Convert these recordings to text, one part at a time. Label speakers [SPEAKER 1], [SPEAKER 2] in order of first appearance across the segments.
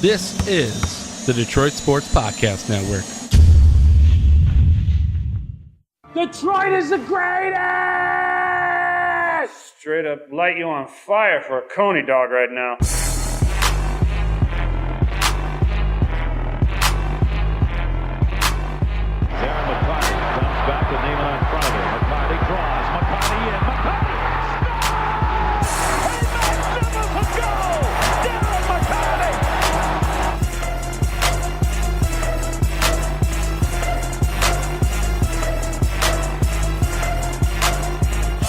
[SPEAKER 1] This is the Detroit Sports Podcast Network.
[SPEAKER 2] Detroit is the greatest!
[SPEAKER 3] Straight up light you on fire for a Coney dog right now.
[SPEAKER 4] Darren McCarty comes back with Neiman in front of him. McCarty draws. McCarty in. McCarty scores! A magnificent goal! Darren McCarty!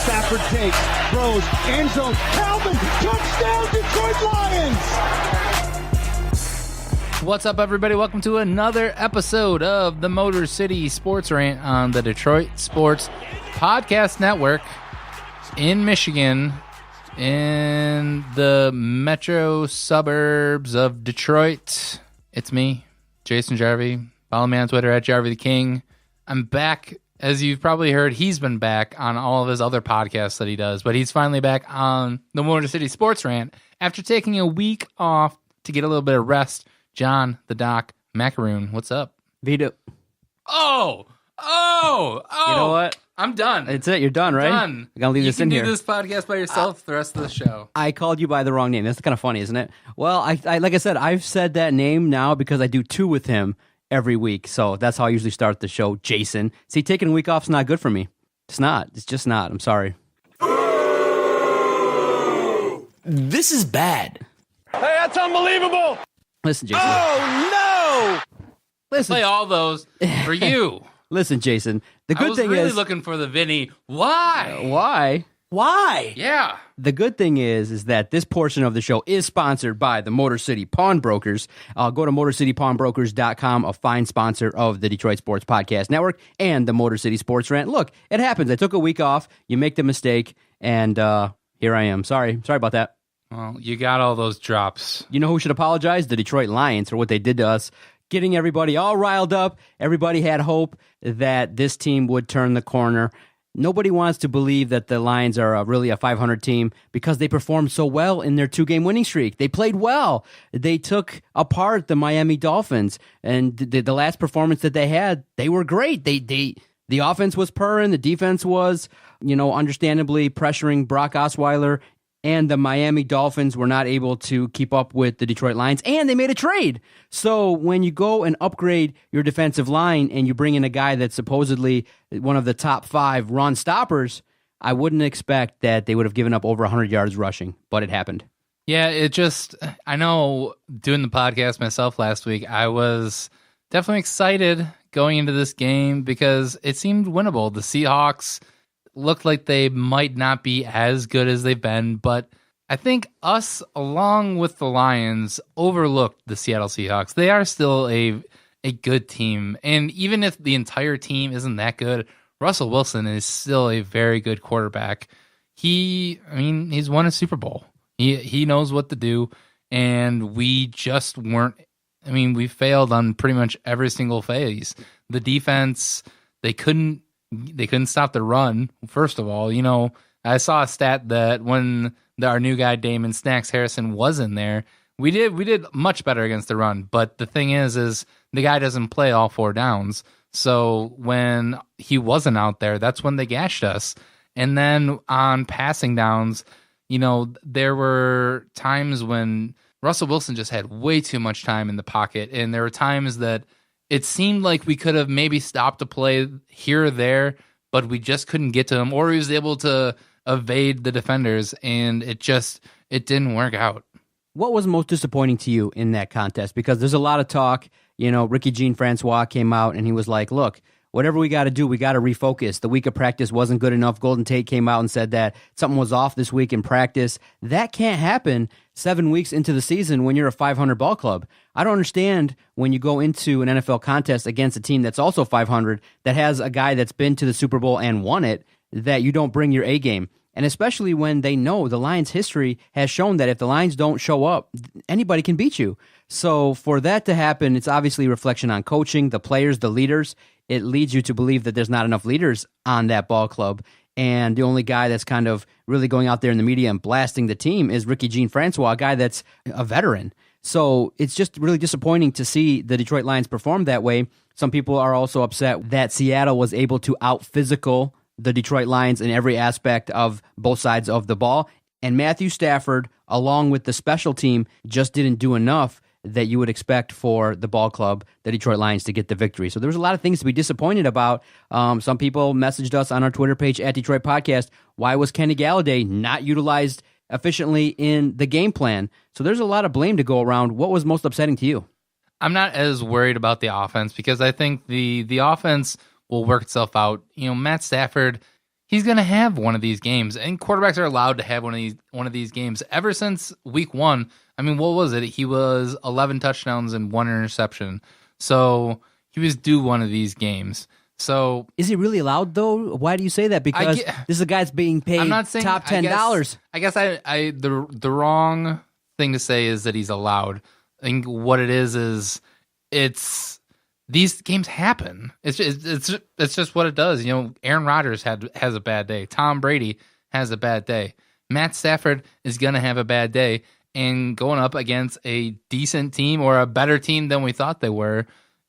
[SPEAKER 5] Stafford takes, throws, end zone, Calvin, touchdown, Detroit Lions!
[SPEAKER 6] What's up, everybody? Welcome to another episode of the Motor City Sports Rant on the Detroit Sports Podcast Network in Michigan, in the metro suburbs of Detroit. It's me, Jason Jarvie. Follow me on Twitter at Jarvie the King. I'm back. As you've probably heard, he's been back on all of his other podcasts that he does, but he's finally back on the Motor City Sports Rant after taking a week off to get a little bit of rest. John, the Doc, Macaroon, what's up?
[SPEAKER 7] Vito.
[SPEAKER 6] Oh!
[SPEAKER 7] You know what?
[SPEAKER 6] I'm done.
[SPEAKER 7] That's it. You're done, right?
[SPEAKER 6] Done.
[SPEAKER 7] I'm going to leave this in here.
[SPEAKER 6] You can do this podcast by yourself the rest of the show.
[SPEAKER 7] I called you by the wrong name. That's kind of funny, isn't it? Well, I like I said, I've said that name now because I do two with him every week. So that's how I usually start the show, Jason. See, taking a week off is not good for me. It's not. It's just not. I'm sorry.
[SPEAKER 8] This is bad.
[SPEAKER 4] Hey, that's unbelievable!
[SPEAKER 7] Listen, Jason.
[SPEAKER 8] Oh,
[SPEAKER 7] Listen.
[SPEAKER 6] Play all those for you.
[SPEAKER 7] Listen, Jason. The good thing
[SPEAKER 6] I was really
[SPEAKER 7] is
[SPEAKER 6] looking for the Vinny. Why?
[SPEAKER 7] why?
[SPEAKER 8] no! Why?
[SPEAKER 6] Yeah.
[SPEAKER 7] The good thing is that this portion of the show is sponsored by the Motor City Pawnbrokers. Go to MotorCityPawnbrokers.com, a fine sponsor of the Detroit Sports Podcast Network and the Motor City Sports Rant. Look, it happens. I took a week off. You make the mistake, and here I am. Sorry about that.
[SPEAKER 6] Well, you got all those drops.
[SPEAKER 7] You know who should apologize? The Detroit Lions for what they did to us, getting everybody all riled up. Everybody had hope that this team would turn the corner. Nobody wants to believe that the Lions are really a 500 team because they performed so well in their two-game winning streak. They played well. They took apart the Miami Dolphins, and the last performance that they had, they were great. The offense was purring. The defense was, understandably pressuring Brock Osweiler, and the Miami Dolphins were not able to keep up with the Detroit Lions, and they made a trade. So when you go and upgrade your defensive line and you bring in a guy that's supposedly one of the top 5 run stoppers, I wouldn't expect that they would have given up over 100 yards rushing, but it happened.
[SPEAKER 6] Yeah, I know doing the podcast myself last week, I was definitely excited going into this game because it seemed winnable. The Seahawks looked like they might not be as good as they've been, but I think us, along with the Lions, overlooked the Seattle Seahawks. They are still a good team, and even if the entire team isn't that good, Russell Wilson is still a very good quarterback. He's won a Super Bowl. He knows what to do, and we just weren't. We failed on pretty much every single phase. The defense, they couldn't stop the run. First of all, I saw a stat that when our new guy Damon Snacks Harrison was in there, we did much better against the run. But the thing is the guy doesn't play all 4 downs. So when he wasn't out there, that's when they gashed us. And then on passing downs, there were times when Russell Wilson just had way too much time in the pocket, and there were times that it seemed like we could have maybe stopped a play here or there, but we just couldn't get to him, or he was able to evade the defenders, and it didn't work out.
[SPEAKER 7] What was most disappointing to you in that contest? Because there's a lot of talk. Ricky Jean-Francois came out and he was like, look, whatever we got to do, we got to refocus. The week of practice wasn't good enough. Golden Tate came out and said that something was off this week in practice. That can't happen 7 weeks into the season when you're a 500 ball club. I don't understand when you go into an NFL contest against a team that's also 500, that has a guy that's been to the Super Bowl and won it, that you don't bring your A game. And especially when they know the Lions' history has shown that if the Lions don't show up, anybody can beat you. So for that to happen, it's obviously a reflection on coaching, the players, the leaders. It leads you to believe that there's not enough leaders on that ball club. And the only guy that's kind of really going out there in the media and blasting the team is Ricky Jean-Francois, a guy that's a veteran. So it's just really disappointing to see the Detroit Lions perform that way. Some people are also upset that Seattle was able to out-physical the Detroit Lions in every aspect of both sides of the ball. And Matthew Stafford, along with the special team, just didn't do enough that you would expect for the ball club, the Detroit Lions, to get the victory. So there was a lot of things to be disappointed about. Some people messaged us on our Twitter page at Detroit Podcast, why was Kenny Galladay not utilized efficiently in the game plan? So there's a lot of blame to go around. What was most upsetting to you?
[SPEAKER 6] I'm not as worried about the offense because I think the offense will work itself out. Matt Stafford, he's going to have one of these games, and quarterbacks are allowed to have one of these games. Ever since week 1, I mean, what was it? He was 11 touchdowns and 1 interception. So he was due one of these games. So
[SPEAKER 7] is he really allowed though? Why do you say that? Because this is a guy that's being paid
[SPEAKER 6] I'm not saying,
[SPEAKER 7] top $10.
[SPEAKER 6] I guess the wrong thing to say is that he's allowed. I think what it is it's these games happen. It's just what it does. Aaron Rodgers has a bad day. Tom Brady has a bad day. Matt Stafford is gonna have a bad day, and going up against a decent team or a better team than we thought they were,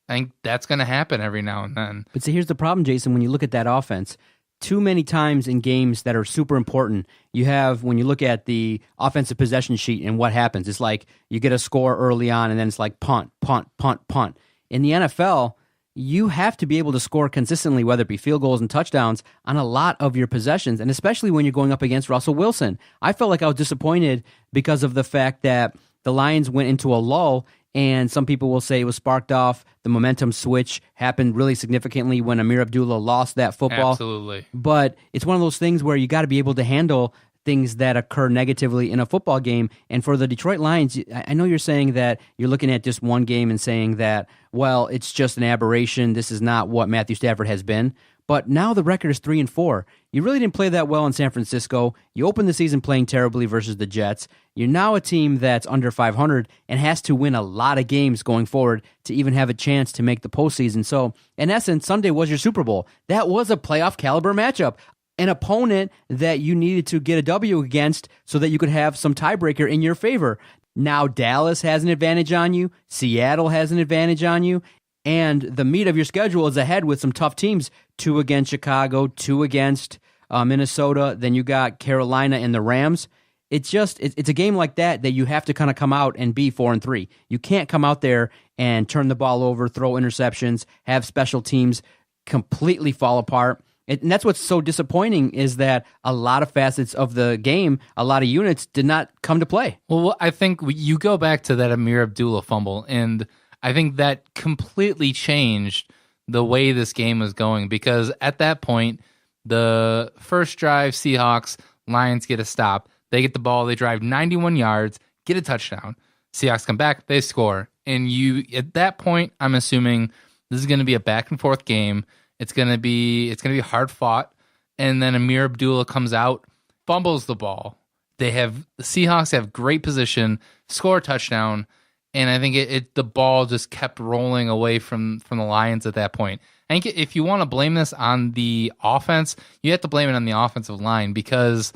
[SPEAKER 6] I think that's going to happen every now and then.
[SPEAKER 7] But see, here's the problem, Jason, when you look at that offense. Too many times in games that are super important, you have, when you look at the offensive possession sheet and what happens, it's like you get a score early on and then it's like punt, punt, punt, punt. In the NFL, you have to be able to score consistently, whether it be field goals and touchdowns, on a lot of your possessions, and especially when you're going up against Russell Wilson. I felt like I was disappointed because of the fact that the Lions went into a lull, and some people will say it was sparked off. The momentum switch happened really significantly when Amir Abdullah lost that football.
[SPEAKER 6] Absolutely.
[SPEAKER 7] But it's one of those things where you got to be able to handle things that occur negatively in a football game. And for the Detroit Lions, I know you're saying that you're looking at just one game and saying that, well, it's just an aberration. This is not what Matthew Stafford has been. But now the record is 3-4. You really didn't play that well in San Francisco. You opened the season playing terribly versus the Jets. You're now a team that's under 500 and has to win a lot of games going forward to even have a chance to make the postseason. So, in essence, Sunday was your Super Bowl. That was a playoff caliber matchup. An opponent that you needed to get a W against so that you could have some tiebreaker in your favor. Now Dallas has an advantage on you. Seattle has an advantage on you. And the meat of your schedule is ahead with some tough teams. 2 against Chicago, 2 against Minnesota. Then you got Carolina and the Rams. It's a game like that you have to kind of come out and be 4-3. You can't come out there and turn the ball over, throw interceptions, have special teams completely fall apart. And that's what's so disappointing is that a lot of facets of the game, a lot of units did not come to play.
[SPEAKER 6] Well, I think you go back to that Amir Abdullah fumble, and I think that completely changed the way this game was going, because at that point, the first drive, Seahawks, Lions get a stop. They get the ball, they drive 91 yards, get a touchdown. Seahawks come back, they score. And at that point, I'm assuming this is going to be a back and forth game. It's going to be hard fought. And then Amir Abdullah comes out, fumbles the ball. The Seahawks have great position, score a touchdown. And I think the ball just kept rolling away from the Lions at that point. I think if you want to blame this on the offense, you have to blame it on the offensive line, because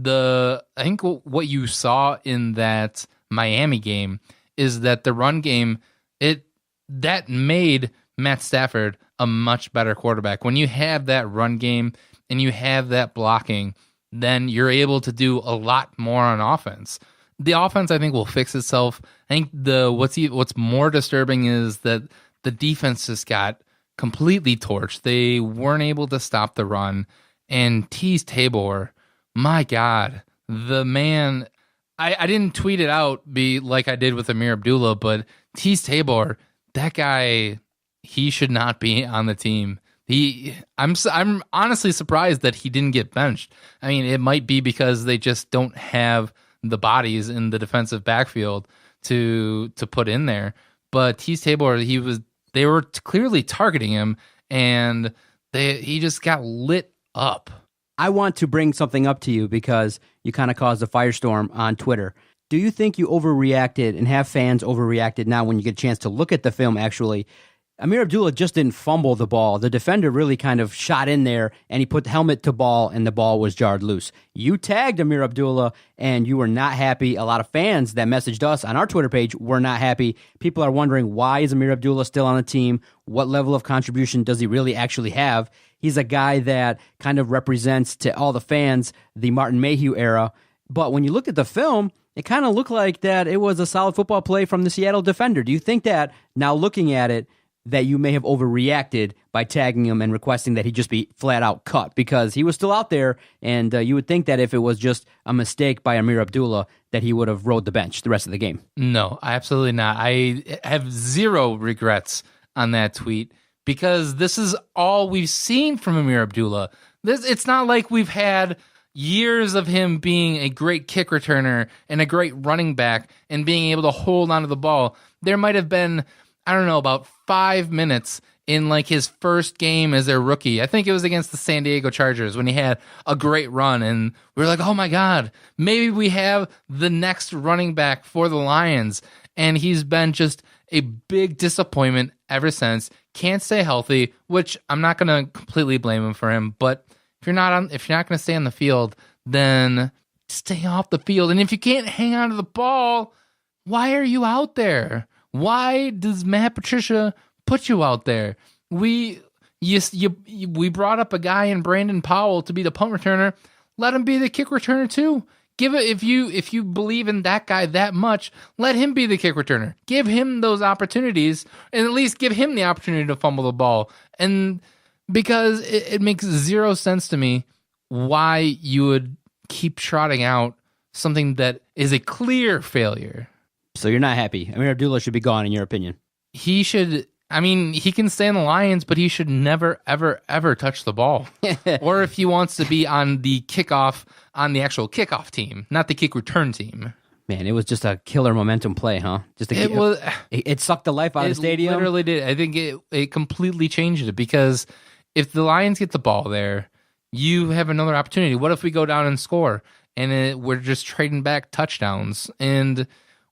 [SPEAKER 6] I think what you saw in that Miami game is that the run game, that made Matt Stafford a much better quarterback. When you have that run game and you have that blocking, then you're able to do a lot more on offense. The offense, I think, will fix itself. I think what's more disturbing is that the defense just got completely torched. They weren't able to stop the run. And Teez Tabor, my God, the man, I didn't tweet it out like I did with Amir Abdullah, but Teez Tabor, that guy, he should not be on the team. I'm honestly surprised that he didn't get benched. I mean, it might be because they just don't have the bodies in the defensive backfield to put in there. But Teez Tabor, they were clearly targeting him, and he just got lit up.
[SPEAKER 7] I want to bring something up to you because you kind of caused a firestorm on Twitter. Do you think you overreacted and have fans overreacted now when you get a chance to look at the film actually? Amir Abdullah just didn't fumble the ball. The defender really kind of shot in there, and he put the helmet to ball, and the ball was jarred loose. You tagged Amir Abdullah, and you were not happy. A lot of fans that messaged us on our Twitter page were not happy. People are wondering, why is Amir Abdullah still on the team? What level of contribution does he really actually have? He's a guy that kind of represents to all the fans the Martin Mayhew era. But when you look at the film, it kind of looked like that it was a solid football play from the Seattle defender. Do you think that, now looking at it, that you may have overreacted by tagging him and requesting that he just be flat out cut, because he was still out there, and you would think that if it was just a mistake by Amir Abdullah, that he would have rode the bench the rest of the game?
[SPEAKER 6] No, absolutely not. I have zero regrets on that tweet, because this is all we've seen from Amir Abdullah. It's not like we've had years of him being a great kick returner and a great running back and being able to hold onto the ball. There might have been, I don't know, about 5 minutes in like his first game as a rookie. I think it was against the San Diego Chargers when he had a great run, and we were like, oh my God, maybe we have the next running back for the Lions. And he's been just a big disappointment ever since. Can't stay healthy, which I'm not going to completely blame him for him, but if you're not going to stay on the field, then stay off the field. And if you can't hang on to the ball, why are you out there? Why does Matt Patricia put you out there? We brought up a guy in Brandon Powell to be the punt returner. Let him be the kick returner too. Give it, if you believe in that guy that much, let him be the kick returner. Give him those opportunities, and at least give him the opportunity to fumble the ball. And because it makes zero sense to me why you would keep trotting out something that is a clear failure.
[SPEAKER 7] So you're not happy. Amir Abdullah should be gone, in your opinion.
[SPEAKER 6] He should. I mean, he can stay in the Lions, but he should never, ever, ever touch the ball. Or if he wants to be on the kickoff, on the actual kickoff team, not the kick return team.
[SPEAKER 7] Man, it was just a killer momentum play, huh? It sucked the life out of the stadium.
[SPEAKER 6] It literally did. I think it completely changed it, because if the Lions get the ball there, you have another opportunity. What if we go down and score, and we're just trading back touchdowns? And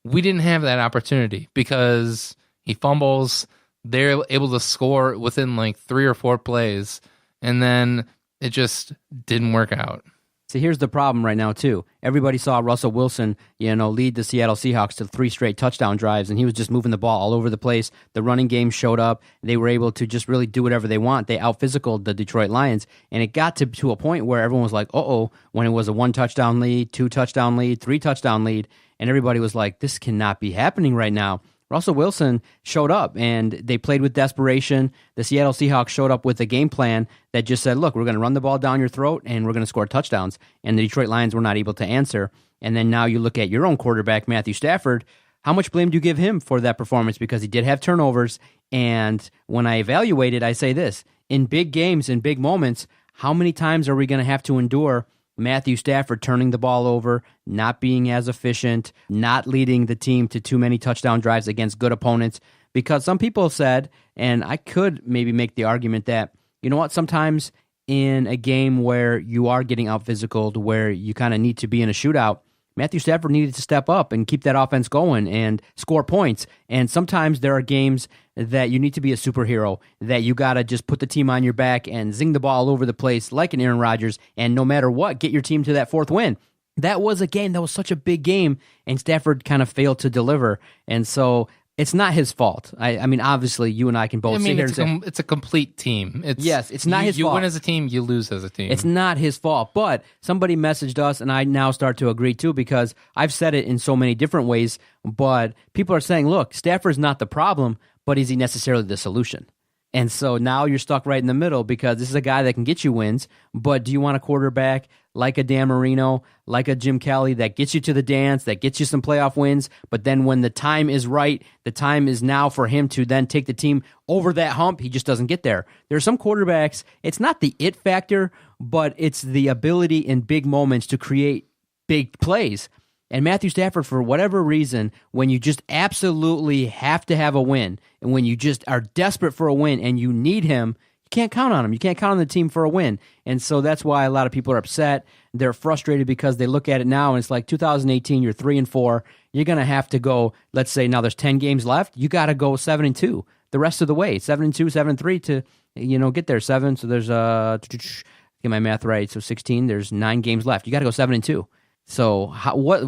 [SPEAKER 6] we didn't have that opportunity because he fumbles. They're able to score within like 3 or 4 plays, and then it just didn't work out.
[SPEAKER 7] See, here's the problem right now, too. Everybody saw Russell Wilson, lead the Seattle Seahawks to 3 straight touchdown drives, and he was just moving the ball all over the place. The running game showed up. They were able to just really do whatever they want. They out-physicaled the Detroit Lions, and it got to a point where everyone was like, uh-oh, when it was a 1-touchdown lead, 2-touchdown lead, 3-touchdown lead, and everybody was like, this cannot be happening right now. Russell Wilson showed up, and they played with desperation. The Seattle Seahawks showed up with a game plan that just said, look, we're going to run the ball down your throat, and we're going to score touchdowns. And the Detroit Lions were not able to answer. And then now you look at your own quarterback, Matthew Stafford. How much blame do you give him for that performance? Because he did have turnovers, and when I evaluate it, I say this. In big games, in big moments, how many times are we going to have to endure Matthew Stafford turning the ball over, not being as efficient, not leading the team to too many touchdown drives against good opponents? Because some people said, and I could maybe make the argument that, you know what, sometimes in a game where you are getting out-physicaled, where you kind of need to be in a shootout, Matthew Stafford needed to step up and keep that offense going and score points. And sometimes there are games that you need to be a superhero, that you got to just put the team on your back and zing the ball all over the place like an Aaron Rodgers, and no matter what, get your team to that 4th win. That was a game that was such a big game, and Stafford kind of failed to deliver. And so it's not his fault. I mean, obviously, you and I can both sit here and say
[SPEAKER 6] it's a complete team. It's
[SPEAKER 7] not his fault.
[SPEAKER 6] You win as a team, you lose as a team.
[SPEAKER 7] It's not his fault. But somebody messaged us, and I now start to agree too, because I've said it in so many different ways. But people are saying, look, Stafford's not the problem, but is he necessarily the solution? And so now you're stuck right in the middle, because this is a guy that can get you wins, but do you want a quarterback like a Dan Marino, like a Jim Kelly, that gets you to the dance, that gets you some playoff wins, but then when the time is right, the time is now for him to then take the team over that hump, he just doesn't get there. There are some quarterbacks, it's not the it factor, but it's the ability in big moments to create big plays. And Matthew Stafford, for whatever reason, when you just absolutely have to have a win, and when you just are desperate for a win and you need him, you can't count on him. You can't count on the team for a win. And so that's why a lot of people are upset. They're frustrated because they look at it now, and it's like 2018, you're 3-4. You're going to have to go, let's say now there's 10 games left. You got to go 7-2. the rest of the way. 7-2, 7-3 to get there. 7. So there's get my math right. So 16. There's 9 games left. You got to go 7-2. So what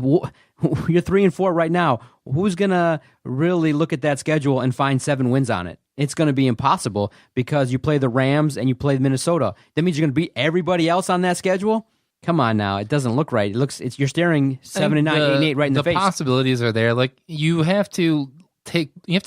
[SPEAKER 7] you're 3-4 right now. Who's gonna really look at that schedule and find 7 wins on it? It's going to be impossible because you play the Rams and you play Minnesota. That means you're going to beat everybody else on that schedule. Come on now, it doesn't look right. You're staring 7-9, 8-8 right in the face.
[SPEAKER 6] The possibilities are there. Like you have to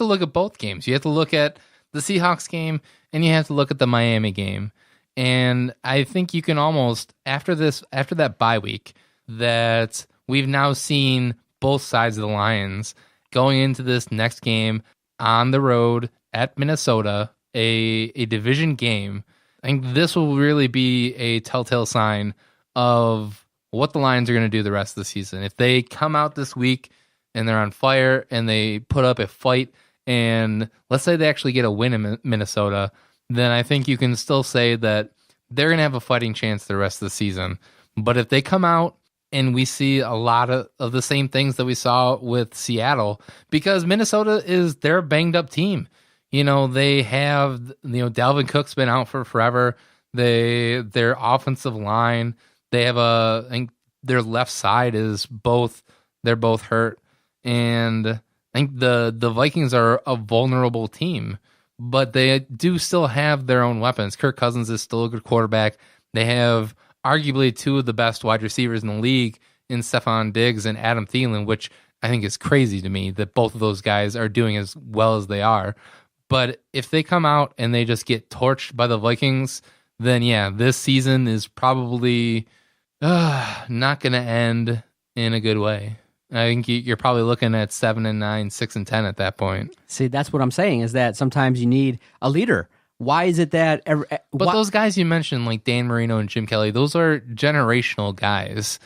[SPEAKER 6] look at both games. You have to look at the Seahawks game and you have to look at the Miami game. And I think you can almost after that bye week that we've now seen both sides of the Lions going into this next game on the road at Minnesota, a division game. I think this will really be a telltale sign of what the Lions are going to do the rest of the season. If they come out this week and they're on fire and they put up a fight and let's say they actually get a win in Minnesota, then I think you can still say that they're going to have a fighting chance the rest of the season. But if they come out and we see a lot of the same things that we saw with Seattle, because Minnesota they're a banged up team. They have, Dalvin Cook's been out for forever. Their offensive line, they have I think their left side they're both hurt. And I think the Vikings are a vulnerable team, but they do still have their own weapons. Kirk Cousins is still a good quarterback. They have arguably 2 of the best wide receivers in the league in Stephon Diggs and Adam Thielen, which I think is crazy to me that both of those guys are doing as well as they are. But if they come out and they just get torched by the Vikings, then yeah, this season is probably not going to end in a good way. I think you're probably looking at 7-9, 6-10 at that point.
[SPEAKER 7] See, that's what I'm saying is that sometimes you need a leader. Why is it that...
[SPEAKER 6] But those guys you mentioned, like Dan Marino and Jim Kelly, those are generational guys.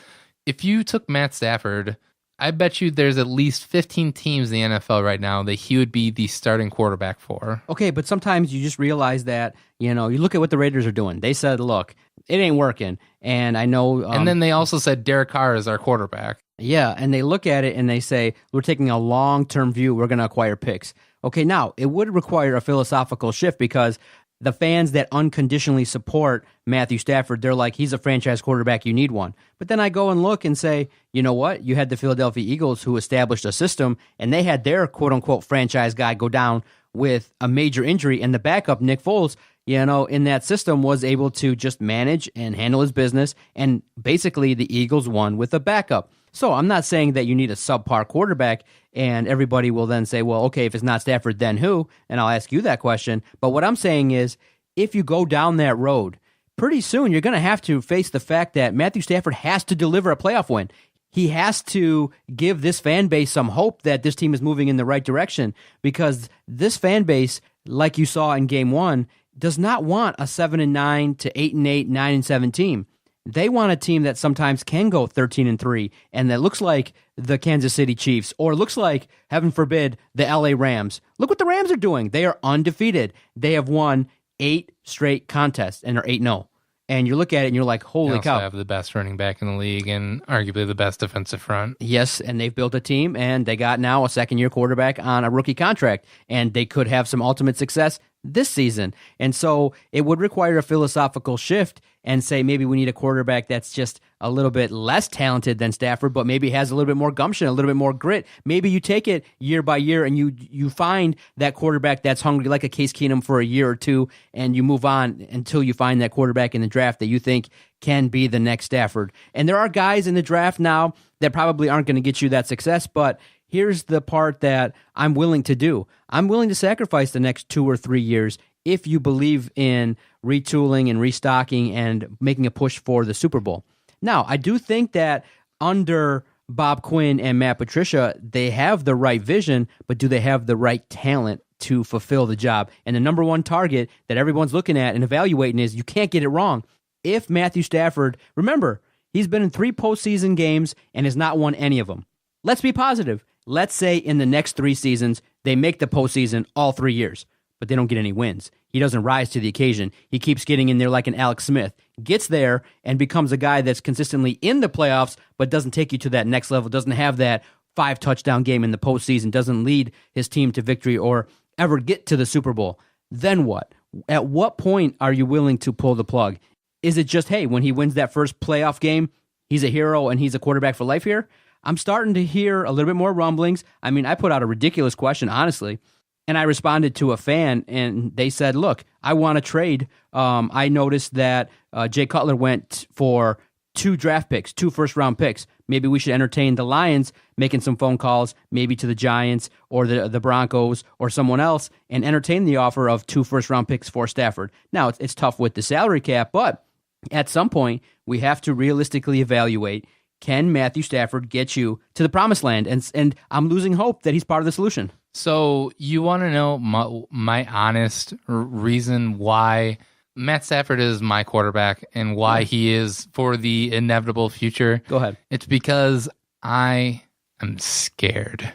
[SPEAKER 6] If you took Matt Stafford, I bet you there's at least 15 teams in the NFL right now that he would be the starting quarterback for.
[SPEAKER 7] Okay, but sometimes you just realize that, you look at what the Raiders are doing. They said, look, it ain't working. And I know...
[SPEAKER 6] and then they also said Derek Carr is our quarterback.
[SPEAKER 7] Yeah, and they look at it and they say, we're taking a long-term view. We're going to acquire picks. Okay, now, it would require a philosophical shift because the fans that unconditionally support Matthew Stafford, they're like, he's a franchise quarterback, you need one. But then I go and look and say, you know what? You had the Philadelphia Eagles who established a system, and they had their quote-unquote franchise guy go down with a major injury, and the backup, Nick Foles, in that system was able to just manage and handle his business, and basically the Eagles won with a backup. So I'm not saying that you need a subpar quarterback, and everybody will then say, well, okay, if it's not Stafford, then who? And I'll ask you that question. But what I'm saying is, if you go down that road, pretty soon you're going to have to face the fact that Matthew Stafford has to deliver a playoff win. He has to give this fan base some hope that this team is moving in the right direction, because this fan base, like you saw in Game 1, does not want a 7-9 to 8-8, 9-7 team. They want a team that sometimes can go 13-3, and that looks like the Kansas City Chiefs, or looks like, heaven forbid, the LA Rams. Look what the Rams are doing. They are undefeated. They have won 8 straight contests and are 8-0. And you look at it and you're like, holy cow.
[SPEAKER 6] They have the best running back in the league and arguably the best defensive front.
[SPEAKER 7] Yes, and they've built a team, and they got now a second-year quarterback on a rookie contract, and they could have some ultimate success this season. And so it would require a philosophical shift and say maybe we need a quarterback that's just a little bit less talented than Stafford, but maybe has a little bit more gumption, a little bit more grit. Maybe you take it year by year and you find that quarterback that's hungry, like a Case Keenum for a year or two, and you move on until you find that quarterback in the draft that you think can be the next Stafford. And there are guys in the draft now that probably aren't going to get you that success, but here's the part that I'm willing to do. I'm willing to sacrifice the next 2 or 3 years if you believe in retooling and restocking and making a push for the Super Bowl. Now, I do think that under Bob Quinn and Matt Patricia, they have the right vision, but do they have the right talent to fulfill the job? And the number one target that everyone's looking at and evaluating is you can't get it wrong. If Matthew Stafford, remember, he's been in 3 postseason games and has not won any of them. Let's be positive. Let's say in the next 3 seasons, they make the postseason all 3 years, but they don't get any wins. He doesn't rise to the occasion. He keeps getting in there like an Alex Smith, gets there and becomes a guy that's consistently in the playoffs, but doesn't take you to that next level, doesn't have that 5 touchdown game in the postseason, doesn't lead his team to victory or ever get to the Super Bowl, then what? At what point are you willing to pull the plug? Is it just, hey, when he wins that first playoff game, he's a hero and he's a quarterback for life here? I'm starting to hear a little bit more rumblings. I mean, I put out a ridiculous question, honestly, and I responded to a fan, and they said, look, I want to trade. I noticed that Jay Cutler went for 2 draft picks, 2 first-round picks. Maybe we should entertain the Lions making some phone calls, maybe to the Giants or the Broncos or someone else, and entertain the offer of 2 first-round picks for Stafford. Now, it's tough with the salary cap, but at some point, we have to realistically evaluate, can Matthew Stafford get you to the promised land? And I'm losing hope that he's part of the solution.
[SPEAKER 6] So you want to know my honest reason why Matt Stafford is my quarterback and why he is for the inevitable future?
[SPEAKER 7] Go ahead.
[SPEAKER 6] It's because I am scared.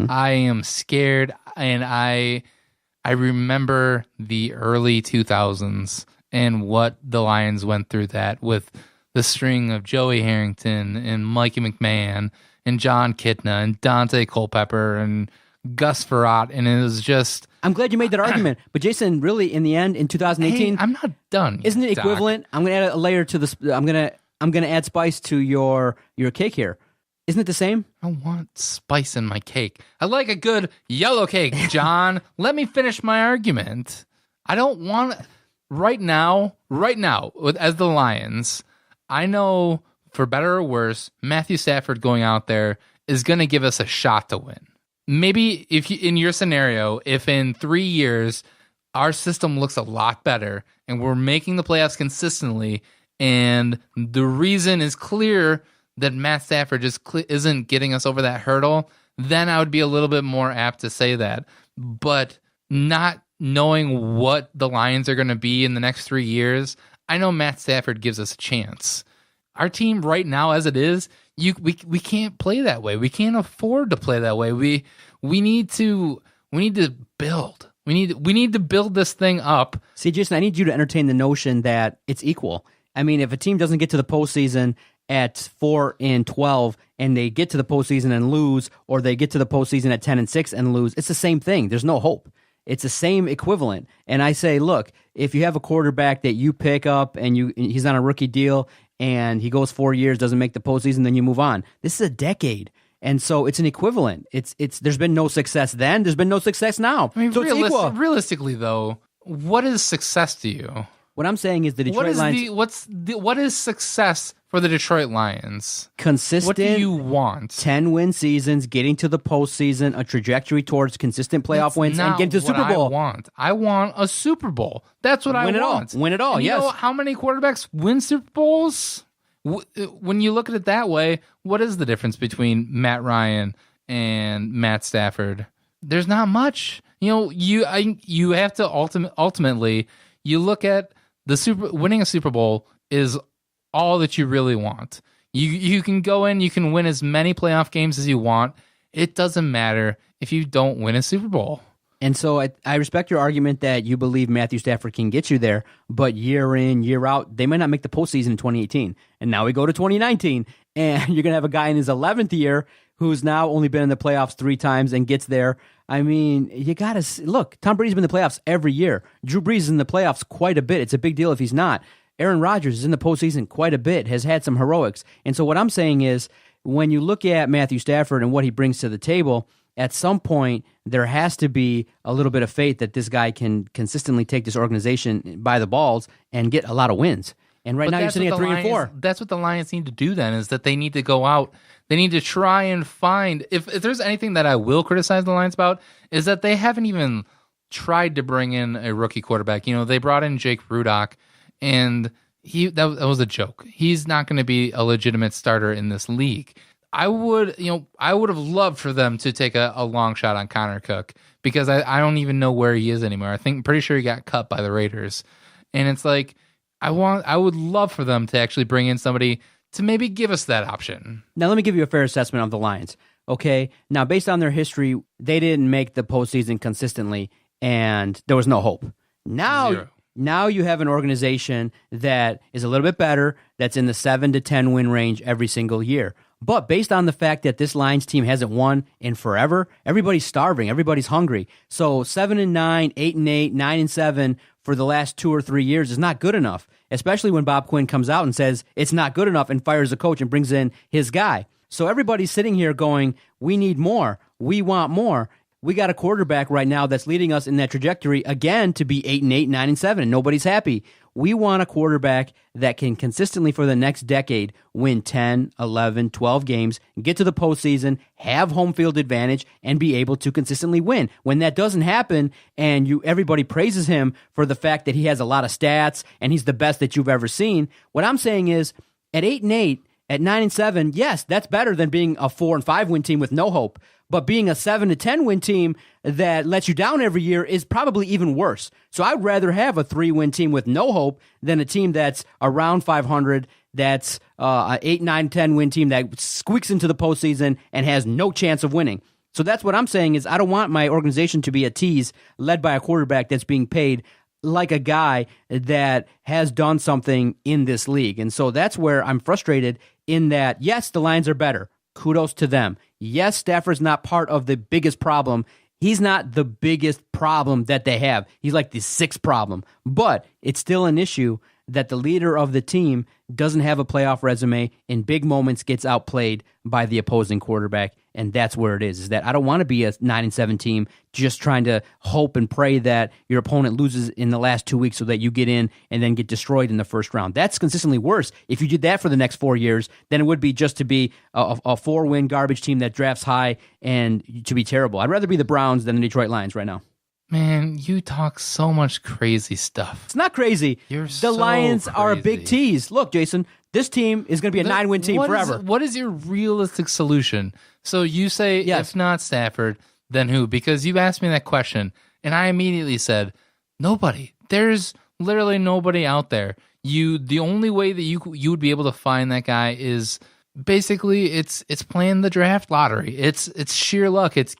[SPEAKER 6] I am scared, and I remember the early 2000s and what the Lions went through that with the string of Joey Harrington and Mikey McMahon and John Kitna and Dante Culpepper and Gus Frerotte, and it was just...
[SPEAKER 7] I'm glad you made that argument, but Jason, really, in the end, in 2018...
[SPEAKER 6] Hey, I'm not done.
[SPEAKER 7] Isn't it
[SPEAKER 6] Doc.
[SPEAKER 7] equivalent? I'm going to add a layer to this. I'm going to add spice to your cake here. Isn't it the same?
[SPEAKER 6] I want spice in my cake. I like a good yellow cake, John. Let me finish my argument. I don't want... Right now, as the Lions, I know, for better or worse, Matthew Stafford going out there is going to give us a shot to win. Maybe in your scenario, if in 3 years our system looks a lot better and we're making the playoffs consistently, and the reason is clear that Matt Stafford just isn't getting us over that hurdle, then I would be a little bit more apt to say that. But not knowing what the Lions are going to be in the next 3 years, I know Matt Stafford gives us a chance. Our team right now, as it is, we can't play that way. We can't afford to play that way. We need to build. We need to build this thing up.
[SPEAKER 7] See, Jason, I need you to entertain the notion that it's equal. I mean, if a team doesn't get to the postseason at 4-12 and they get to the postseason and lose, or they get to the postseason at 10-6 and lose, it's the same thing. There's no hope. It's the same equivalent. And I say, look, if you have a quarterback that you pick up and he's on a rookie deal and he goes 4 years, doesn't make the postseason, then you move on. This is a decade. And so it's an equivalent. It's there's been no success then. There's been no success now.
[SPEAKER 6] I mean,
[SPEAKER 7] so it's equal.
[SPEAKER 6] Realistically, though, what is success to you?
[SPEAKER 7] What I'm saying is the Detroit Lions.
[SPEAKER 6] What is success for the Detroit Lions?
[SPEAKER 7] Consistent.
[SPEAKER 6] What do you want?
[SPEAKER 7] 10-win seasons, getting to the postseason, a trajectory towards consistent playoff wins, and getting to the Super Bowl.
[SPEAKER 6] I want a Super Bowl. That's what I want.
[SPEAKER 7] Win it all.
[SPEAKER 6] And
[SPEAKER 7] yes.
[SPEAKER 6] You know how many quarterbacks win Super Bowls? When you look at it that way, what is the difference between Matt Ryan and Matt Stafford? There's not much. You know, you have to ultimately you look at winning a Super Bowl is all that you really want. You can go in, you can win as many playoff games as you want. It doesn't matter if you don't win a Super Bowl.
[SPEAKER 7] And so I respect your argument that you believe Matthew Stafford can get you there, but year in, year out, they might not make the postseason in 2018. And now we go to 2019, and you're going to have a guy in his 11th year who's now only been in the playoffs 3 times and gets there. I mean, you got to look, Tom Brady's been in the playoffs every year. Drew Brees is in the playoffs quite a bit. It's a big deal if he's not. Aaron Rodgers is in the postseason quite a bit, has had some heroics. And so what I'm saying is, when you look at Matthew Stafford and what he brings to the table, at some point, there has to be a little bit of faith that this guy can consistently take this organization by the balls and get a lot of wins. And right now you're sitting at 3-4.
[SPEAKER 6] That's what the Lions need to do then, is that they need to go out. They need to try and find, if there's anything that I will criticize the Lions about, is that they haven't even tried to bring in a rookie quarterback. You know, they brought in Jake Rudock, and that was a joke. He's not going to be a legitimate starter in this league. I would have loved for them to take a long shot on Connor Cook, because I don't even know where he is anymore. I'm pretty sure he got cut by the Raiders. And it's like, I would love for them to actually bring in somebody to maybe give us that option.
[SPEAKER 7] Now, let me give you a fair assessment of the Lions. Okay, now based on their history, they didn't make the postseason consistently, and there was no hope. Now you have an organization that is a little bit better, that's in the 7 to 10 win range every single year. But based on the fact that this Lions team hasn't won in forever, everybody's starving. Everybody's hungry. So 7-9, 8-8, 9-7 for the last 2 or 3 years is not good enough, especially when Bob Quinn comes out and says it's not good enough and fires the coach and brings in his guy. So everybody's sitting here going, we need more. We want more. We got a quarterback right now that's leading us in that trajectory again to be 8-8, 9-7, and nobody's happy. We want a quarterback that can consistently for the next decade win 10, 11, 12 games, get to the postseason, have home field advantage, and be able to consistently win. When that doesn't happen and everybody praises him for the fact that he has a lot of stats and he's the best that you've ever seen, what I'm saying is at 8-8, at 9-7, yes, that's better than being a 4-5 win team with no hope. But being a 7-10 win team that lets you down every year is probably even worse. So I'd rather have a 3-win team with no hope than a team that's around 500, that's an 8, 9, 10 win team that squeaks into the postseason and has no chance of winning. So that's what I'm saying is I don't want my organization to be a tease led by a quarterback that's being paid like a guy that has done something in this league. And so that's where I'm frustrated in that, yes, the Lions are better. Kudos to them. Yes, Stafford's not part of the biggest problem. He's not the biggest problem that they have. He's like the 6th problem. But it's still an issue that the leader of the team doesn't have a playoff resume, in big moments gets outplayed by the opposing quarterback, and that's where it is that I don't want to be a 9-7 team just trying to hope and pray that your opponent loses in the last 2 weeks so that you get in and then get destroyed in the first round. That's consistently worse if you did that for the next 4 years than it would be just to be a 4-win garbage team that drafts high and to be terrible. I'd rather be the Browns than the Detroit Lions right now.
[SPEAKER 6] Man, you talk so much crazy stuff.
[SPEAKER 7] It's not crazy. The Lions are a big tease. Look, Jason, this team is going to be a 9-win team forever.
[SPEAKER 6] What is your realistic solution? So you say, if not Stafford, then who? Because you asked me that question, and I immediately said, nobody. There's literally nobody out there. The only way that you would be able to find that guy is basically it's playing the draft lottery. It's sheer luck. It's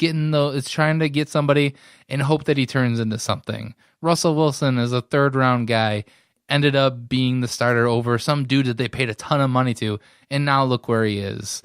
[SPEAKER 6] trying to get somebody and hope that he turns into something. Russell Wilson is a 3rd-round guy, ended up being the starter over some dude that they paid a ton of money to, and now look where he is.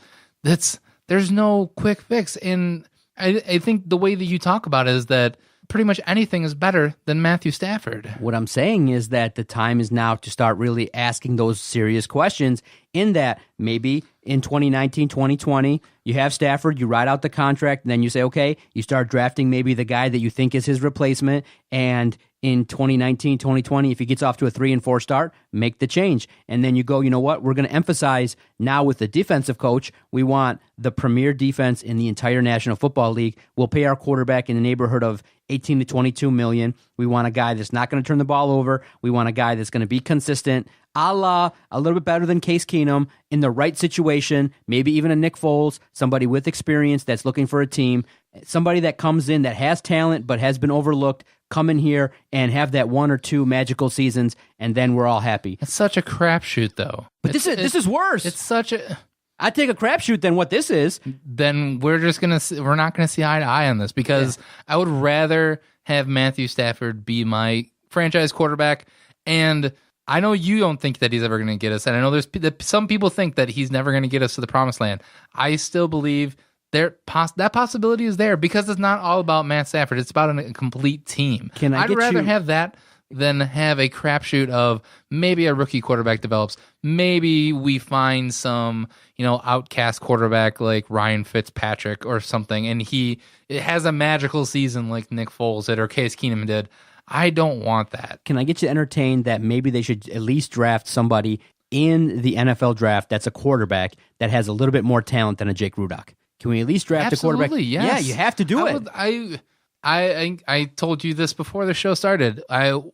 [SPEAKER 6] There's no quick fix, and I think the way that you talk about it is that pretty much anything is better than Matthew Stafford.
[SPEAKER 7] What I'm saying is that the time is now to start really asking those serious questions, in that maybe in 2019, 2020, you have Stafford, you ride out the contract, and then you say, okay, you start drafting maybe the guy that you think is his replacement, and in 2019, 2020, if he gets off to a 3-4 start, make the change. And then you go, you know what, we're going to emphasize now with the defensive coach, we want the premier defense in the entire National Football League. We'll pay our quarterback in the neighborhood of 18 to 22 million. We want a guy that's not going to turn the ball over. We want a guy that's going to be consistent, a little bit better than Case Keenum in the right situation, maybe even a Nick Foles, somebody with experience that's looking for a team, somebody that comes in that has talent but has been overlooked, come in here and have that 1 or 2 magical seasons, and then we're all happy.
[SPEAKER 6] It's such a crapshoot, though.
[SPEAKER 7] But this is worse.
[SPEAKER 6] It's such a...
[SPEAKER 7] I'd take a crapshoot than what this is.
[SPEAKER 6] Then we're not gonna see eye to eye on this, because I would rather have Matthew Stafford be my franchise quarterback. And I know you don't think that he's ever going to get us, and I know some people think that he's never going to get us to the promised land. I still believe that possibility is there, because it's not all about Matt Stafford. It's about a complete team. I'd rather have that than have a crapshoot of maybe a rookie quarterback develops. Maybe we find some, outcast quarterback like Ryan Fitzpatrick or something, and it has a magical season like Nick Foles did or Case Keenum did. I don't want that.
[SPEAKER 7] Can I get you entertained that maybe they should at least draft somebody in the NFL draft that's a quarterback that has a little bit more talent than a Jake Rudock? Can we at least draft a quarterback?
[SPEAKER 6] Yes.
[SPEAKER 7] Yeah, you have to do it.
[SPEAKER 6] I told you this before the show started.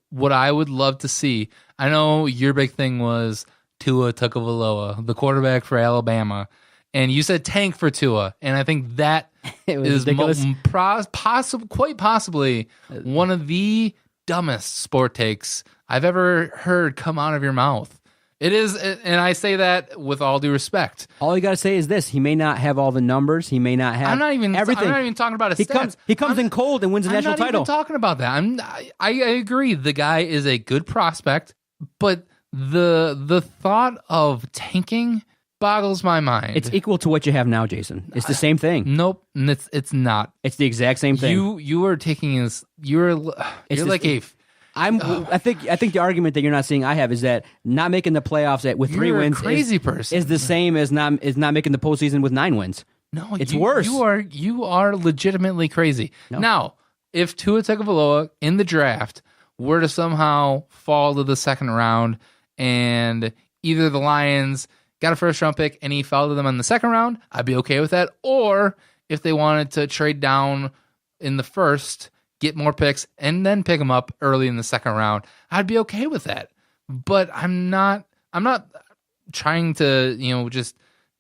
[SPEAKER 6] What I would love to see, I know your big thing was Tua Tagovailoa, the quarterback for Alabama, and you said tank for Tua, and I think that is quite possibly one of the dumbest sport takes I've ever heard come out of your mouth. It is, and I say that with all due respect.
[SPEAKER 7] All you got to say is this: he may not have all the numbers. He may not have everything.
[SPEAKER 6] I'm not even talking about his stats.
[SPEAKER 7] He comes in cold and wins a national title.
[SPEAKER 6] I'm not even talking about that. I agree. The guy is a good prospect, but the thought of tanking boggles my mind.
[SPEAKER 7] It's equal to what you have now, Jason. It's the same thing.
[SPEAKER 6] Nope, it's not.
[SPEAKER 7] It's the exact same thing.
[SPEAKER 6] You are taking this. You're like a.
[SPEAKER 7] I think the argument that you're not seeing I have is that not making the playoffs with 3 wins is the same as not making the postseason with 9 wins.
[SPEAKER 6] No,
[SPEAKER 7] it's worse.
[SPEAKER 6] You are legitimately crazy. No. Now, if Tua Tagovailoa in the draft were to somehow fall to the second round and either the Lions got a first round pick and he fell to them in the second round, I'd be okay with that. Or if they wanted to trade down in the first, get more picks, and then pick them up early in the second round, I'd be okay with that. But I'm not trying to, just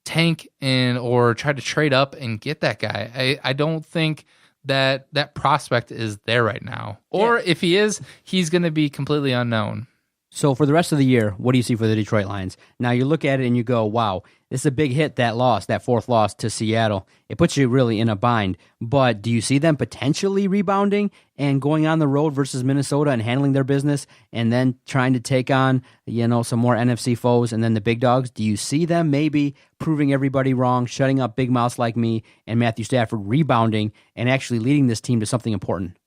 [SPEAKER 6] tank or try to trade up and get that guy. I don't think that prospect is there right now. Or if he is, he's going to be completely unknown.
[SPEAKER 7] So for the rest of the year, what do you see for the Detroit Lions? Now you look at it and you go, wow, this is a big hit, that 4th loss to Seattle. It puts you really in a bind. But do you see them potentially rebounding and going on the road versus Minnesota and handling their business and then trying to take on, some more NFC foes and then the big dogs? Do you see them maybe proving everybody wrong, shutting up big mouths like me and Matthew Stafford, rebounding and actually leading this team to something important?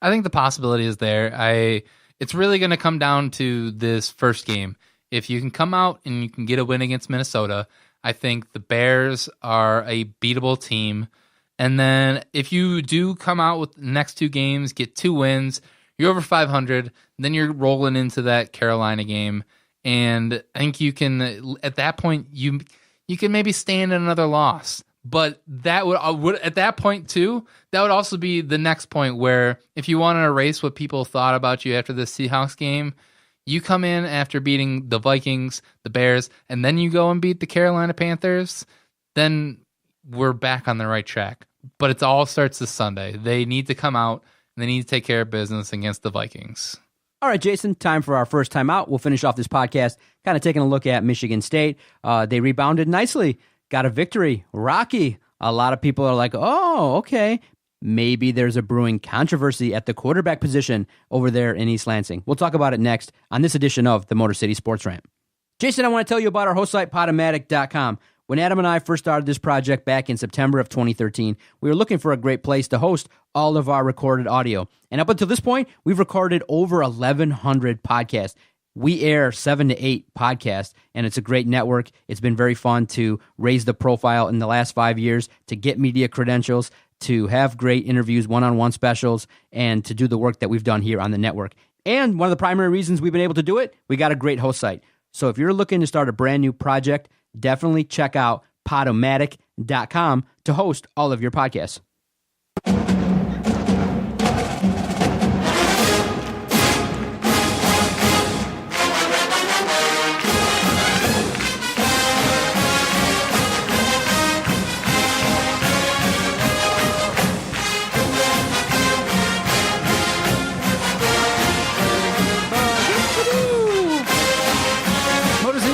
[SPEAKER 6] I think the possibility is there. It's really going to come down to this first game. If you can come out and you can get a win against Minnesota, I think the Bears are a beatable team. And then if you do come out with the next 2 games, get 2 wins, you're over 500, then you're rolling into that Carolina game. And I think you can, at that point, you can maybe stand another loss. But that would at that point too, that would also be the next point where if you want to erase what people thought about you after the Seahawks game, you come in after beating the Vikings, the Bears, and then you go and beat the Carolina Panthers, then we're back on the right track. But it all starts this Sunday. They need to come out and they need to take care of business against the Vikings.
[SPEAKER 7] All right, Jason, time for our first time out. We'll finish off this podcast kind of taking a look at Michigan State. They rebounded nicely. Got a victory. Rocky. A lot of people are like, oh, okay. Maybe there's a brewing controversy at the quarterback position over there in East Lansing. We'll talk about it next on this edition of the Motor City Sports Rant. Jason, I want to tell you about our host site, Podomatic.com. When Adam and I first started this project back in September of 2013, we were looking for a great place to host all of our recorded audio. And up until this point, we've recorded over 1,100 podcasts. We air 7 to 8 podcasts, and it's a great network. It's been very fun to raise the profile in the last 5 years, to get media credentials, to have great interviews, one-on-one specials, and to do the work that we've done here on the network. And one of the primary reasons we've been able to do it, we got a great host site. So if you're looking to start a brand new project, definitely check out Podomatic.com to host all of your podcasts.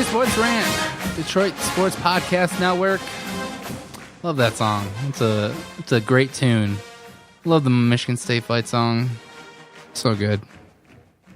[SPEAKER 6] Sports Rant, Detroit Sports Podcast Network. Love that song. It's a great tune. Love the Michigan State fight song. So good.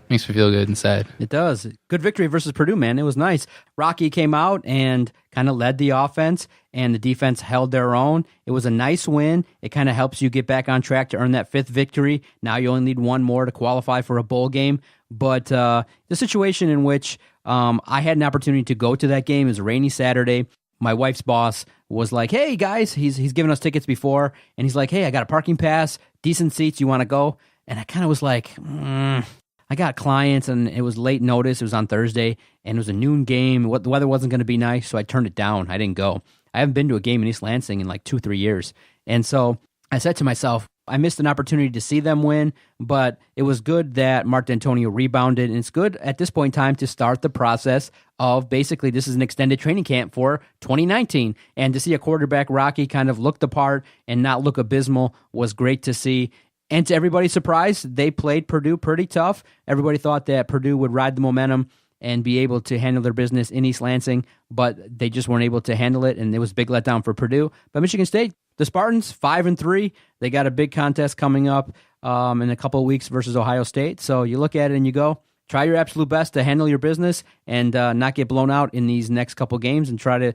[SPEAKER 6] Makes me feel good inside.
[SPEAKER 7] It does. Good victory versus Purdue, man. It was nice. Rocky came out and kind of led the offense, and the defense held their own. It was a nice win. It kind of helps you get back on track to earn that 5th victory. Now you only need one more to qualify for a bowl game. But the situation in which I had an opportunity to go to that game is a rainy Saturday. My wife's boss was like, hey, guys, he's given us tickets before, and he's like, hey, I got a parking pass, decent seats, you want to go? And I kind of was like, I got clients, and it was late notice. It was on Thursday, and it was a noon game. The weather wasn't going to be nice, so I turned it down. I didn't go. I haven't been to a game in East Lansing in like 2-3 years. And so I said to myself, I missed an opportunity to see them win, but it was good that Mark D'Antonio rebounded, and it's good at this point in time to start the process of basically this is an extended training camp for 2019, and to see a quarterback, Rocky, kind of look the part and not look abysmal was great to see. And to everybody's surprise, they played Purdue pretty tough. Everybody thought that Purdue would ride the momentum and be able to handle their business in East Lansing, but they just weren't able to handle it, and it was a big letdown for Purdue. But Michigan State, the Spartans, 5-3. They got a big contest coming up in a couple of weeks versus Ohio State. So you look at it and you go, try your absolute best to handle your business and not get blown out in these next couple games, and try to,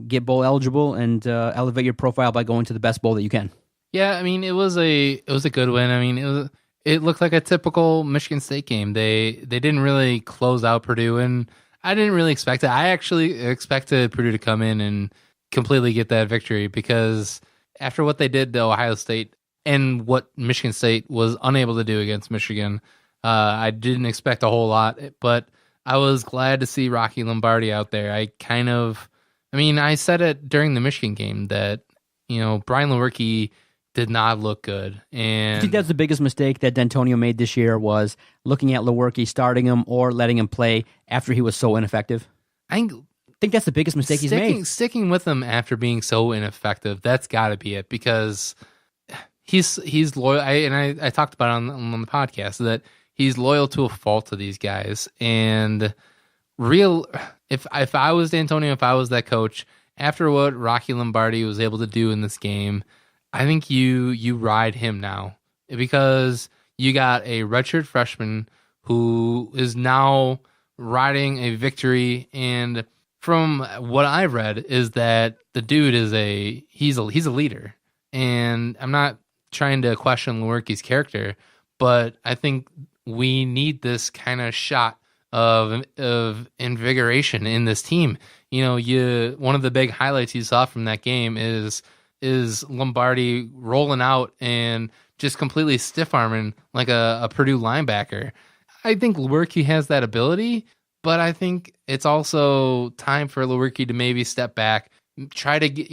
[SPEAKER 7] get bowl eligible and elevate your profile by going to the best bowl that you can.
[SPEAKER 6] Yeah, I mean, it was a good win. I mean, it looked like a typical Michigan State game. They didn't really close out Purdue, and I didn't really expect it. I actually expected Purdue to come in and completely get that victory, because after what they did to Ohio State and what Michigan State was unable to do against Michigan, I didn't expect a whole lot, but I was glad to see Rocky Lombardi out there. I said it during the Michigan game that, Brian Lewerke did not look good. And
[SPEAKER 7] I think that's the biggest mistake that D'Antonio made this year, was looking at Lewerke, starting him or letting him play after he was so ineffective. I think that's the biggest mistake he's made.
[SPEAKER 6] Sticking with him after being so ineffective, that's got to be it, because he's loyal. I talked about it on the podcast that he's loyal to a fault to these guys. And if I was D'Antonio, if I was that coach, after what Rocky Lombardi was able to do in this game, I think you ride him now, because you got a redshirt freshman who is now riding a victory. And from what I've read is that the dude is he's a leader. And I'm not trying to question Lewerke's character, but I think we need this kind of shot of invigoration in this team. One of the big highlights you saw from that game is Lombardi rolling out and just completely stiff-arming like a Purdue linebacker. I think Lewerke has that ability, but I think it's also time for Lewerke to maybe step back, try to get,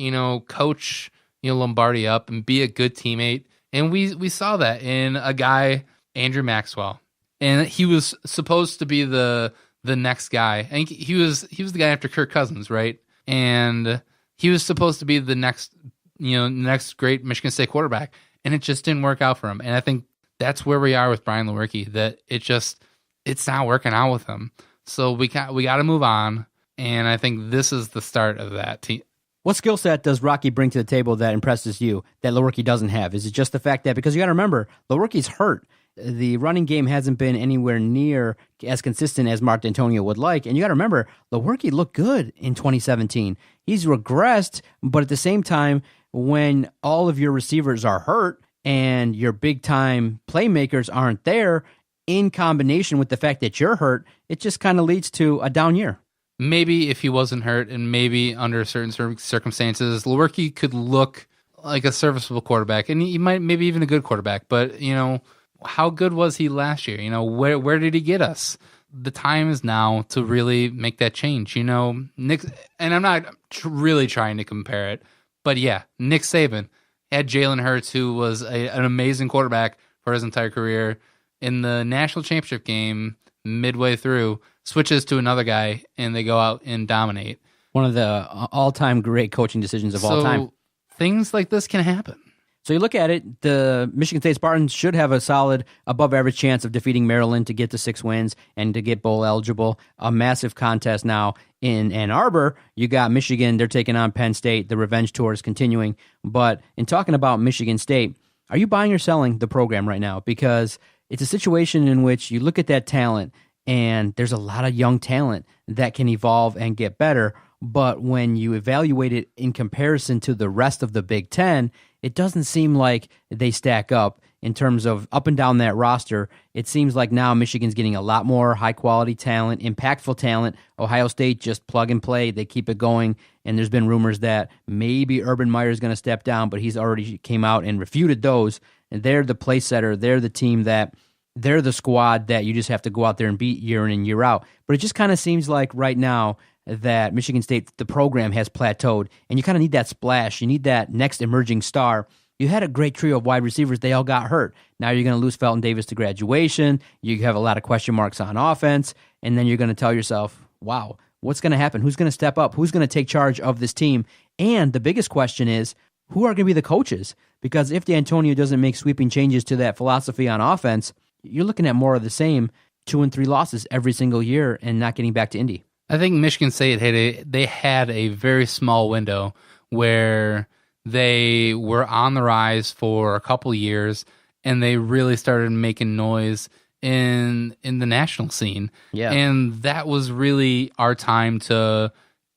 [SPEAKER 6] coach Lombardi up and be a good teammate. And we saw that in a guy, Andrew Maxwell. And he was supposed to be the next guy. I think he was the guy after Kirk Cousins, right? And he was supposed to be the next great Michigan State quarterback, and it just didn't work out for him. And I think that's where we are with Brian Lewerke, that it's not working out with him. So we got to move on, and I think this is the start of that team.
[SPEAKER 7] What skill set does Rocky bring to the table that impresses you that Lewerke doesn't have? Is it just the fact that, because you got to remember, Lewerke's hurt. The running game hasn't been anywhere near as consistent as Mark D'Antonio would like. And you got to remember, Lewerke looked good in 2017. He's regressed, but at the same time, when all of your receivers are hurt and your big-time playmakers aren't there, in combination with the fact that you're hurt, it just kind of leads to a down year.
[SPEAKER 6] Maybe if he wasn't hurt, and maybe under certain circumstances, Lewerke could look like a serviceable quarterback, and he might, maybe even a good quarterback. But, how good was he last year? Where did he get us? The time is now to really make that change. Nick, and I'm not really trying to compare it, but yeah, Nick Saban had Jalen Hurts, who was an amazing quarterback for his entire career. In the national championship game, midway through, switches to another guy, and they go out and dominate.
[SPEAKER 7] One of the all-time great coaching decisions of all time.
[SPEAKER 6] Things like this can happen.
[SPEAKER 7] So you look at it, the Michigan State Spartans should have a solid above-average chance of defeating Maryland to get to 6 wins and to get bowl eligible. A massive contest now in Ann Arbor. You got Michigan, they're taking on Penn State. The revenge tour is continuing. But in talking about Michigan State, are you buying or selling the program right now? Because it's a situation in which you look at that talent, and there's a lot of young talent that can evolve and get better. But when you evaluate it in comparison to the rest of the Big Ten, it doesn't seem like they stack up in terms of up and down that roster. It seems like now Michigan's getting a lot more high-quality talent, impactful talent. Ohio State just plug and play. They keep it going, and there's been rumors that maybe Urban Meyer is going to step down, but he's already came out and refuted those. And they're the place setter. They're the team that they're the squad that you just have to go out there and beat year in and year out. But it just kind of seems like right now that Michigan State, the program, has plateaued, and you kind of need that splash. You need that next emerging star. You had a great trio of wide receivers. They all got hurt. Now you're going to lose Felton Davis to graduation. You have a lot of question marks on offense, and then you're going to tell yourself, wow, what's going to happen? Who's going to step up? Who's going to take charge of this team? And the biggest question is, who are going to be the coaches? Because if D'Antonio doesn't make sweeping changes to that philosophy on offense, you're looking at more of the same, 2 and 3 losses every single year and not getting back to Indy.
[SPEAKER 6] I think Michigan State had a very small window where they were on the rise for a couple years, and they really started making noise in the national scene.
[SPEAKER 7] Yeah.
[SPEAKER 6] And that was really our time to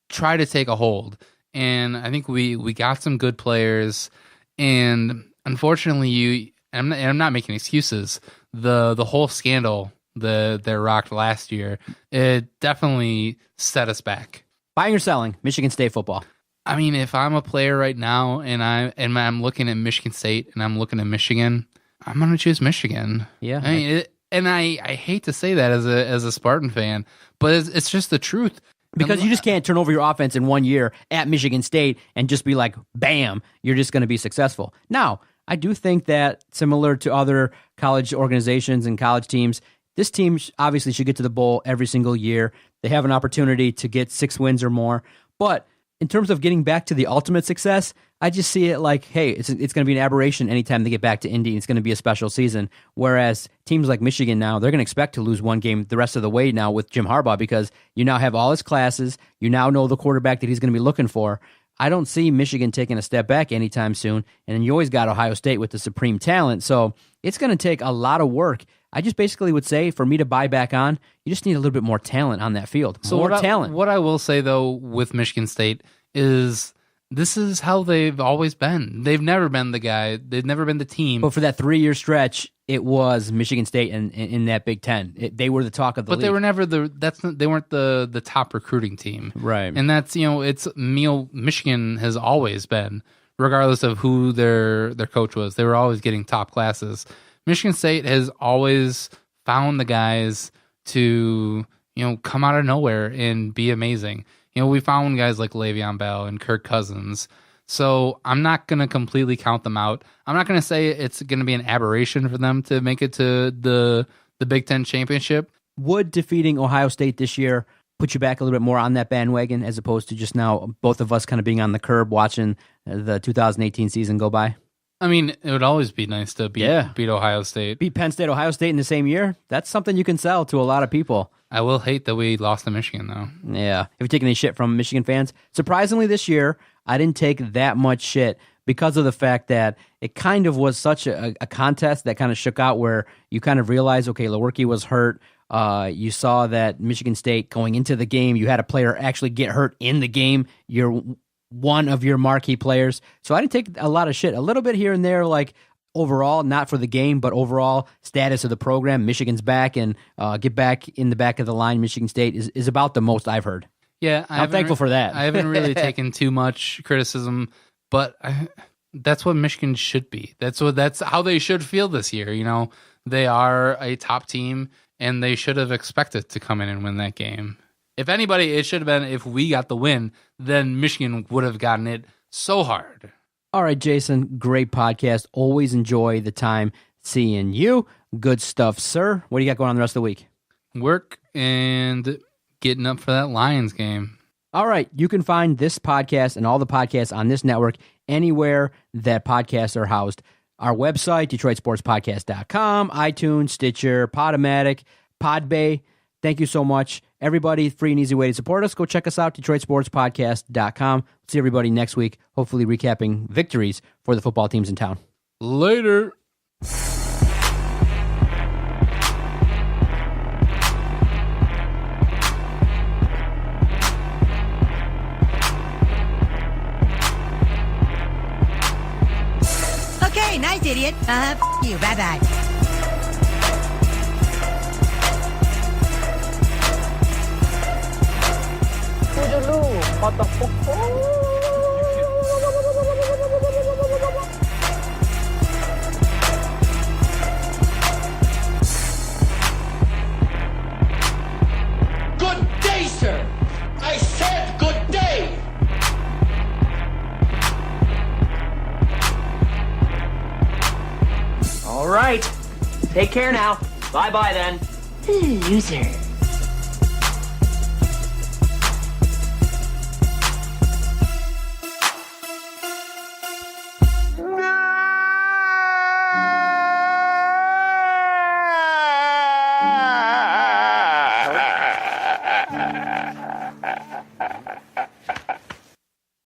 [SPEAKER 6] try to take a hold. And I think we got some good players. And unfortunately, I'm not making excuses. The whole scandal that rocked last year, it definitely set us back.
[SPEAKER 7] Buying or selling, Michigan State football.
[SPEAKER 6] I mean, if I'm a player right now and I'm looking at Michigan State and I'm looking at Michigan, I'm going to choose Michigan.
[SPEAKER 7] Yeah.
[SPEAKER 6] I mean, I hate to say that as a Spartan fan, but it's just the truth.
[SPEAKER 7] Because you just can't turn over your offense in 1 year at Michigan State and just be like, bam, you're just going to be successful. Now, I do think that similar to other college organizations and college teams, this team obviously should get to the bowl every single year. They have an opportunity to get 6 wins or more. But in terms of getting back to the ultimate success, I just see it like, hey, it's going to be an aberration anytime they get back to Indy. It's going to be a special season. Whereas teams like Michigan now, they're going to expect to lose one game the rest of the way now with Jim Harbaugh because you now have all his classes. You now know the quarterback that he's going to be looking for. I don't see Michigan taking a step back anytime soon. And then you always got Ohio State with the supreme talent. So it's going to take a lot of work. I just basically would say for me to buy back on, you just need a little bit more talent on that field.
[SPEAKER 6] So
[SPEAKER 7] more talent.
[SPEAKER 6] What I will say, though, with Michigan State is this is how they've always been. They've never been the guy. They've never been the team.
[SPEAKER 7] But for that 3-year stretch, it was Michigan State in that Big Ten. They were the talk of the league.
[SPEAKER 6] But they were never they weren't the top recruiting team.
[SPEAKER 7] Right.
[SPEAKER 6] And that's, Michigan has always been, regardless of who their coach was, they were always getting top classes. Michigan State has always found the guys to, come out of nowhere and be amazing. We found guys like Le'Veon Bell and Kirk Cousins. So I'm not going to completely count them out. I'm not going to say it's going to be an aberration for them to make it to the Big Ten championship.
[SPEAKER 7] Would defeating Ohio State this year put you back a little bit more on that bandwagon as opposed to just now both of us kind of being on the curb watching the 2018 season go by?
[SPEAKER 6] I mean, it would always be nice to beat Ohio State.
[SPEAKER 7] Beat Penn State, Ohio State in the same year? That's something you can sell to a lot of people.
[SPEAKER 6] I will hate that we lost to Michigan, though.
[SPEAKER 7] Yeah. Have you taken any shit from Michigan fans? Surprisingly, this year, I didn't take that much shit because of the fact that it kind of was such a contest that kind of shook out where you kind of realized, okay, Lewerke was hurt. You saw that Michigan State going into the game, you had a player actually get hurt in the game. You're one of your marquee players. So I didn't take a lot of shit. A little bit here and there, like overall, not for the game, but overall status of the program. Michigan's back and get back in the back of the line. Michigan State is about the most I've heard.
[SPEAKER 6] Yeah,
[SPEAKER 7] I'm thankful for that.
[SPEAKER 6] I haven't really taken too much criticism, but that's what Michigan should be. That's how they should feel this year. They are a top team, and they should have expected to come in and win that game. If anybody, it should have been if we got the win, then Michigan would have gotten it so hard.
[SPEAKER 7] All right, Jason, great podcast. Always enjoy the time seeing you. Good stuff, sir. What do you got going on the rest of the week?
[SPEAKER 6] Work and getting up for that Lions game.
[SPEAKER 7] All right, you can find this podcast and all the podcasts on this network anywhere that podcasts are housed. Our website, DetroitSportsPodcast.com, iTunes, Stitcher, Podomatic, Podbay. Thank you so much. Everybody, free and easy way to support us. Go check us out, DetroitSportsPodcast.com. See everybody next week, hopefully recapping victories for the football teams in town.
[SPEAKER 6] Later.
[SPEAKER 9] Okay, nice idiot. F you. Bye-bye.
[SPEAKER 8] Good day, sir. I said good day. All right. Take care now. Bye-bye then.
[SPEAKER 9] Loser.